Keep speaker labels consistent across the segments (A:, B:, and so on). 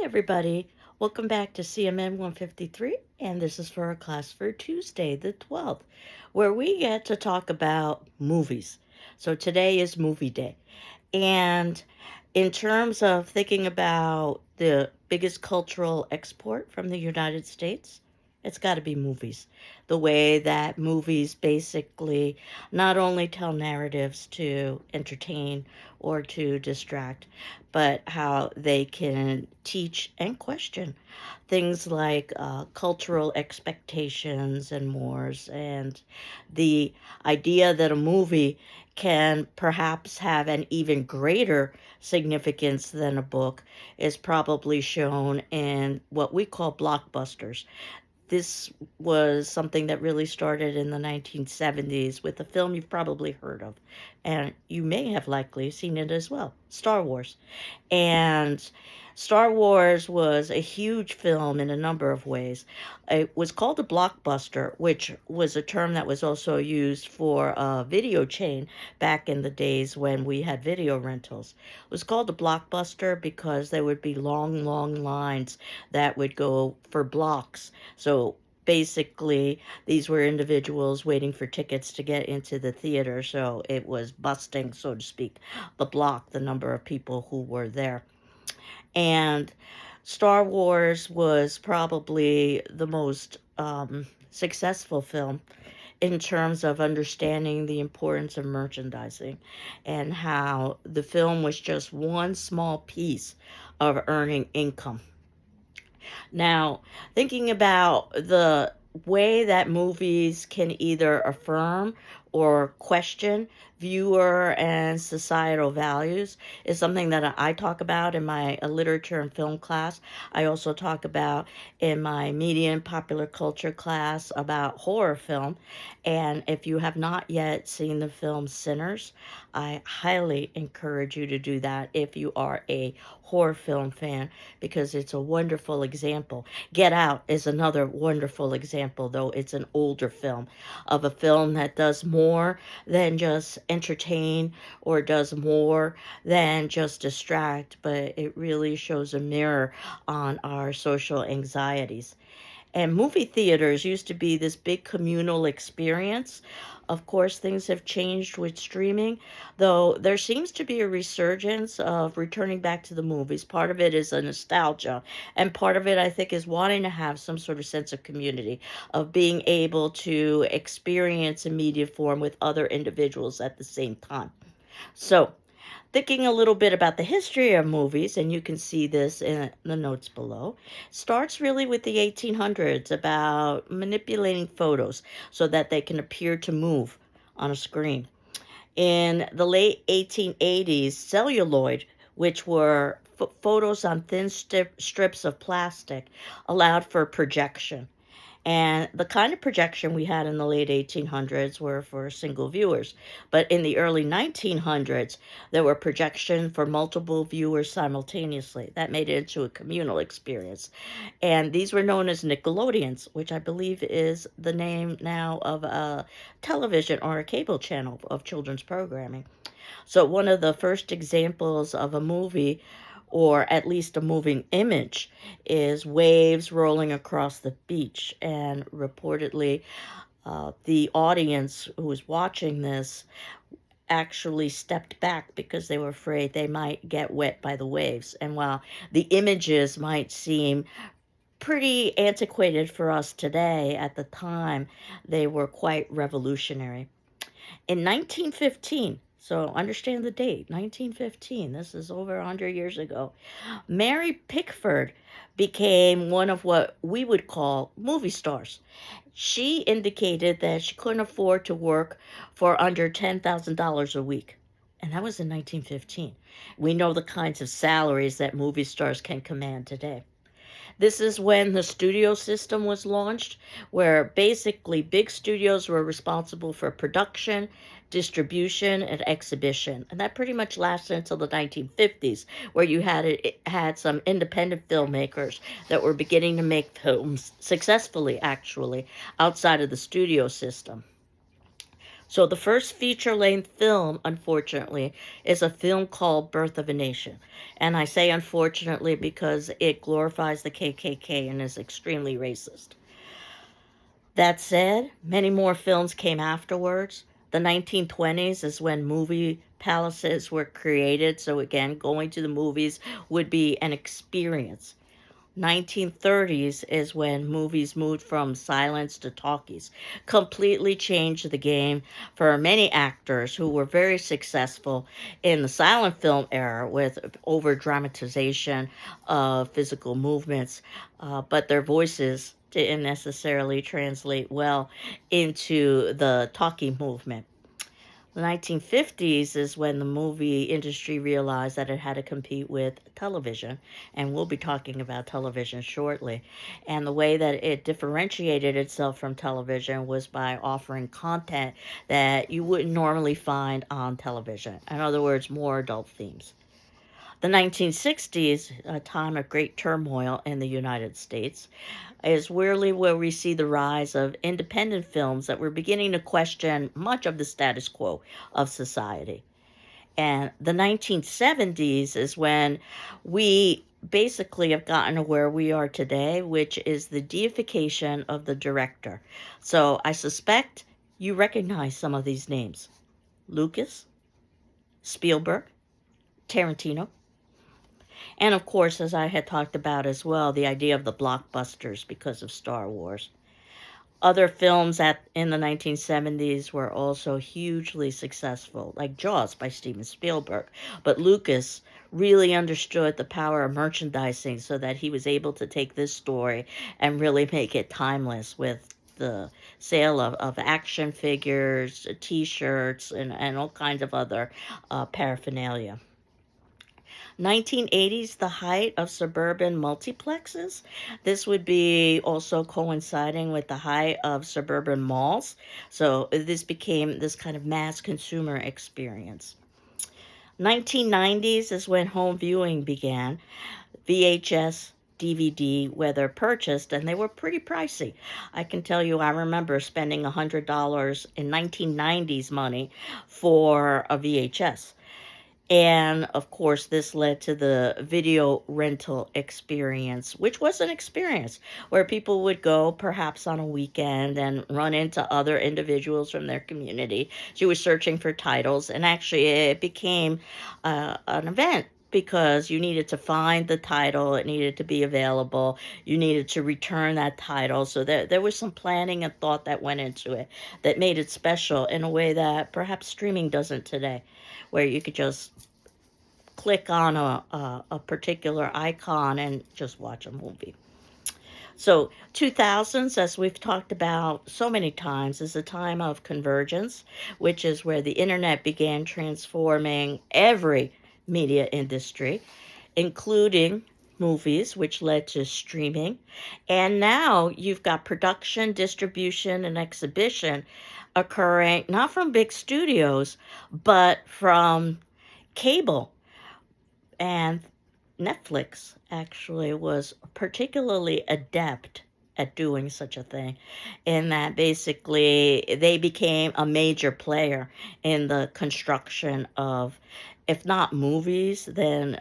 A: Everybody. Welcome back to CMN 153, and this is for our class for Tuesday, the 12th, where we get to talk about movies. So today is movie day. And in terms of thinking about the biggest cultural export from the United States, it's got to be movies. The way that movies basically not only tell narratives to entertain or to distract, but how they can teach and question things like cultural expectations and mores, and the idea that a movie can perhaps have an even greater significance than a book is probably shown in what we call blockbusters. This was something that really started in the 1970s with a film you've probably heard of, and you may have likely seen it as well, Star Wars. And Star Wars was a huge film in a number of ways. It was called a blockbuster, which was a term that was also used for a video chain back in the days when we had video rentals. It was called a blockbuster because there would be long, long lines that would go for blocks. So basically, these were individuals waiting for tickets to get into the theater, so it was busting, so to speak, the block, the number of people who were there. And Star Wars was probably the most successful film in terms of understanding the importance of merchandising and how the film was just one small piece of earning income. Now, thinking about the way that movies can either affirm or question viewer and societal values is something that I talk about in my literature and film class. I also talk about in my media and popular culture class about horror film. And if you have not yet seen the film Sinners, I highly encourage you to do that if you are a horror film fan, because it's a wonderful example. Get Out is another wonderful example, though it's an older film, of a film that does more than just entertain or does more than just distract, but it really shows a mirror on our social anxieties. And movie theaters used to be this big communal experience. Of course, things have changed with streaming, though there seems to be a resurgence of returning back to the movies. Part of it is a nostalgia, and part of it, I think, is wanting to have some sort of sense of community, of being able to experience a media form with other individuals at the same time. So, thinking a little bit about the history of movies, and you can see this in the notes below, starts really with the 1800s about manipulating photos so that they can appear to move on a screen. In the late 1880s, celluloid, which were photos on thin strips of plastic, allowed for projection. And the kind of projection we had in the late 1800s were for single viewers. But in the early 1900s, there were projection for multiple viewers simultaneously. That made it into a communal experience. And these were known as Nickelodeons, which I believe is the name now of a television or a cable channel of children's programming. So, one of the first examples of a movie, or at least a moving image, is waves rolling across the beach. And reportedly, the audience who was watching this actually stepped back because they were afraid they might get wet by the waves. And while the images might seem pretty antiquated for us today, at the time, they were quite revolutionary. In 1915, so understand the date, 1915, this is over 100 years ago, Mary Pickford became one of what we would call movie stars. She indicated that she couldn't afford to work for under $10,000 a week. And that was in 1915. We know the kinds of salaries that movie stars can command today. This is when the studio system was launched, where basically big studios were responsible for production, distribution, and exhibition. And that pretty much lasted until the 1950s, where you had some independent filmmakers that were beginning to make films successfully, actually, outside of the studio system. So the first feature-length film, unfortunately, is a film called Birth of a Nation. And I say unfortunately because it glorifies the KKK and is extremely racist. That said, many more films came afterwards. The 1920s is when movie palaces were created, so again, going to the movies would be an experience. 1930s is when movies moved from silence to talkies, completely changed the game for many actors who were very successful in the silent film era with over dramatization of physical movements, but their voices didn't necessarily translate well into the talkie movement. The 1950s is when the movie industry realized that it had to compete with television, and we'll be talking about television shortly. And the way that it differentiated itself from television was by offering content that you wouldn't normally find on television. In other words, more adult themes. The 1960s, a time of great turmoil in the United States, is really where we see the rise of independent films that were beginning to question much of the status quo of society. And the 1970s is when we basically have gotten to where we are today, which is the deification of the director. So I suspect you recognize some of these names: Lucas, Spielberg, Tarantino, and of course, as I had talked about as well, the idea of the blockbusters because of Star Wars. Other films in the 1970s were also hugely successful, like Jaws by Steven Spielberg. But Lucas really understood the power of merchandising so that he was able to take this story and really make it timeless with the sale of action figures, t-shirts, and all kinds of other paraphernalia. 1980s, the height of suburban multiplexes. This would be also coinciding with the height of suburban malls. So this became this kind of mass consumer experience. 1990s is when home viewing began. VHS, DVD, whether purchased, and they were pretty pricey. I can tell you, I remember spending $100 in 1990s money for a VHS. And of course, this led to the video rental experience, which was an experience where people would go perhaps on a weekend and run into other individuals from their community. She was searching for titles, and actually, it became an event because you needed to find the title, it needed to be available, you needed to return that title. So there was some planning and thought that went into it that made it special in a way that perhaps streaming doesn't today, where you could just click on a particular icon and just watch a movie. So 2000s, as we've talked about so many times, is a time of convergence, which is where the internet began transforming every media industry, including movies, which led to streaming. And now you've got production, distribution, and exhibition occurring not from big studios, but from cable. And Netflix actually was particularly adept at doing such a thing, in that basically they became a major player in the construction of, if not movies, then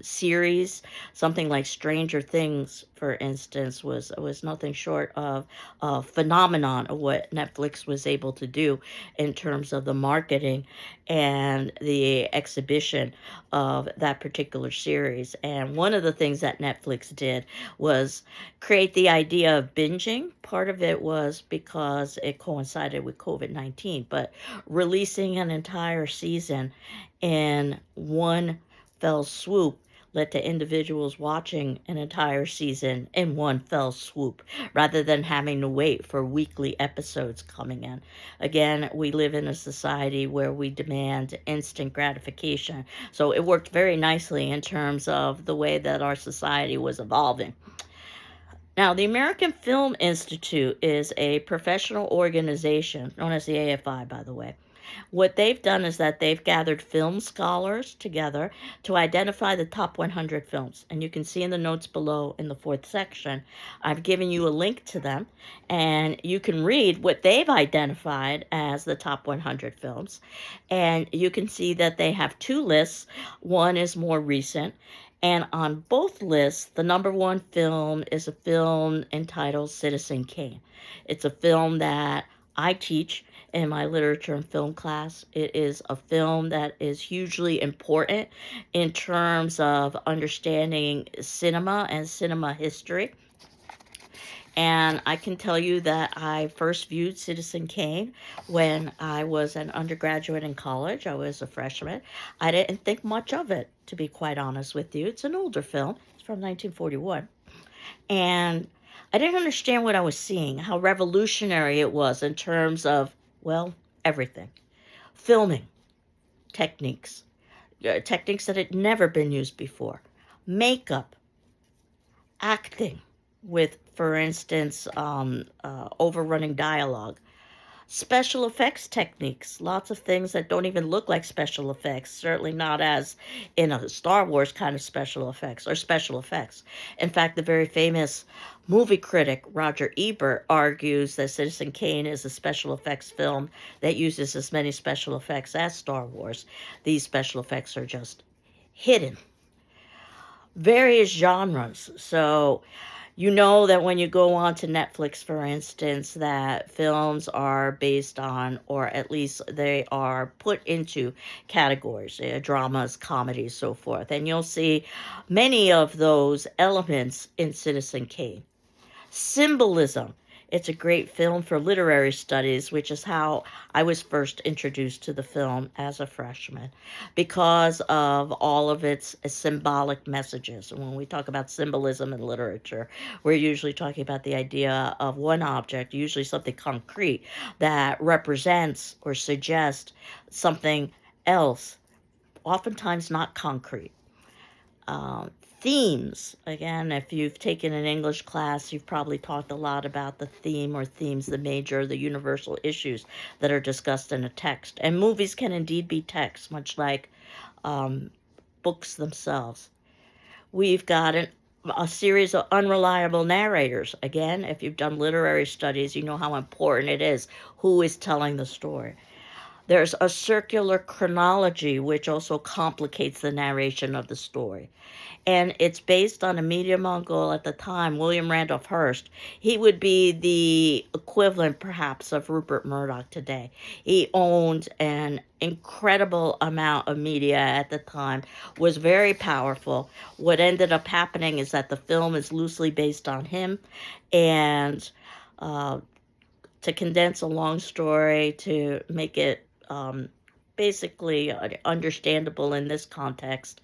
A: series. Something like Stranger Things, for instance, was nothing short of a phenomenon of what Netflix was able to do in terms of the marketing and the exhibition of that particular series. And one of the things that Netflix did was create the idea of binging. Part of it was because it coincided with COVID-19, but releasing an entire season in one fell swoop led to individuals watching an entire season in one fell swoop rather than having to wait for weekly episodes coming in. Again, we live in a society where we demand instant gratification. So it worked very nicely in terms of the way that our society was evolving. Now, the American Film Institute is a professional organization, known as the AFI, by the way, What they've done is that they've gathered film scholars together to identify the top 100 films. And you can see in the notes below in the fourth section, I've given you a link to them, and you can read what they've identified as the top 100 films. And you can see that they have two lists. One is more recent. And on both lists, the number one film is a film entitled Citizen Kane. It's a film that I teach in my literature and film class. It is a film that is hugely important in terms of understanding cinema and cinema history. And I can tell you that I first viewed Citizen Kane when I was an undergraduate in college. I was a freshman. I didn't think much of it, to be quite honest with you. It's an older film. It's from 1941. And I didn't understand what I was seeing, how revolutionary it was in terms of, well, everything. Filming techniques, techniques that had never been used before. Makeup, acting with, for instance, overrunning dialogue. Special effects techniques, lots of things that don't even look like special effects, certainly not as in a Star Wars kind of special effects or special effects. In fact, the very famous movie critic Roger Ebert argues that Citizen Kane is a special effects film that uses as many special effects as Star Wars. These special effects are just hidden. Various genres. So you know that when you go on to Netflix, for instance, that films are based on, or at least they are put into categories, dramas, comedies, so forth. And you'll see many of those elements in Citizen Kane. Symbolism. It's a great film for literary studies, which is how I was first introduced to the film as a freshman, because of all of its symbolic messages. And when we talk about symbolism in literature, we're usually talking about the idea of one object, usually something concrete, that represents or suggests something else, oftentimes not concrete. Themes. Again, if you've taken an English class, you've probably talked a lot about the theme or themes, the major, the universal issues that are discussed in a text. And movies can indeed be text, much like books themselves. We've got a series of unreliable narrators. Again, if you've done literary studies, you know how important it is who is telling the story. There's a circular chronology, which also complicates the narration of the story. And it's based on a media mogul at the time, William Randolph Hearst. He would be the equivalent, perhaps, of Rupert Murdoch today. He owned an incredible amount of media at the time, was very powerful. What ended up happening is that the film is loosely based on him, and to condense a long story, to make it basically understandable in this context,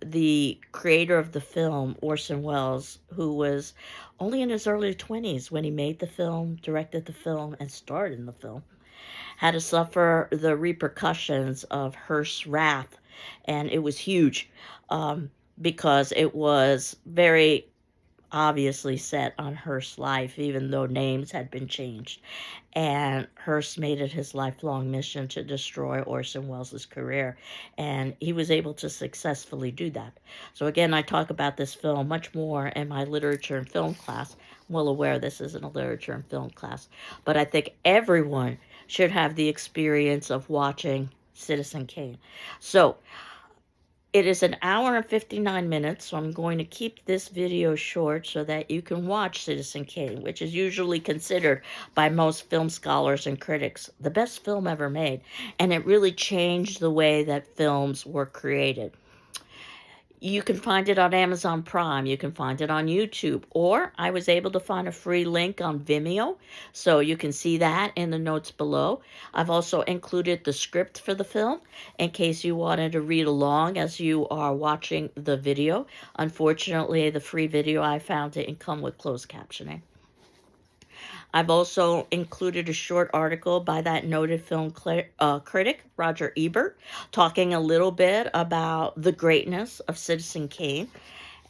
A: the creator of the film, Orson Welles, who was only in his early 20s when he made the film, directed the film, and starred in the film, had to suffer the repercussions of Hearst's wrath. And it was huge because it was very obviously set on Hearst's life, even though names had been changed. And Hearst made it his lifelong mission to destroy Orson Welles' career, and he was able to successfully do that. So again, I talk about this film much more in my literature and film class. I'm well aware this isn't a literature and film class, but I think everyone should have the experience of watching Citizen Kane. So it is an hour and 59 minutes, so I'm going to keep this video short so that you can watch Citizen Kane, which is usually considered by most film scholars and critics the best film ever made. And it really changed the way that films were created. You can find it on Amazon Prime. You can find it on YouTube. Or I was able to find a free link on Vimeo, so you can see that in the notes below. I've also included the script for the film in case you wanted to read along as you are watching the video. Unfortunately, the free video I found didn't come with closed captioning. I've also included a short article by that noted film critic, Roger Ebert, talking a little bit about the greatness of Citizen Kane.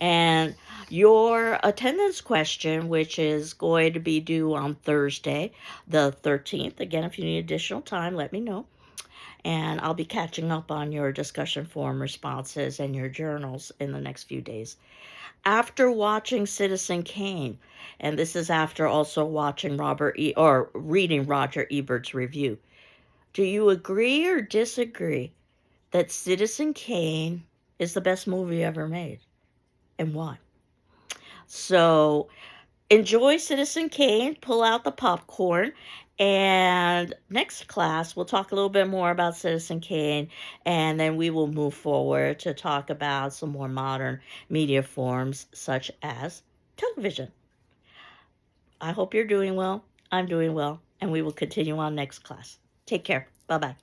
A: And your attendance question, which is going to be due on Thursday, the 13th. Again, if you need additional time, let me know. And I'll be catching up on your discussion forum responses and your journals in the next few days. After watching Citizen Kane, and this is after also watching reading Roger Ebert's review, do you agree or disagree that Citizen Kane is the best movie ever made, and why? So enjoy Citizen Kane, pull out the popcorn, and next class we'll talk a little bit more about Citizen Kane, and then we will move forward to talk about some more modern media forms such as television. I hope you're doing well. I'm doing well, and we will continue on next class. Take care. Bye bye.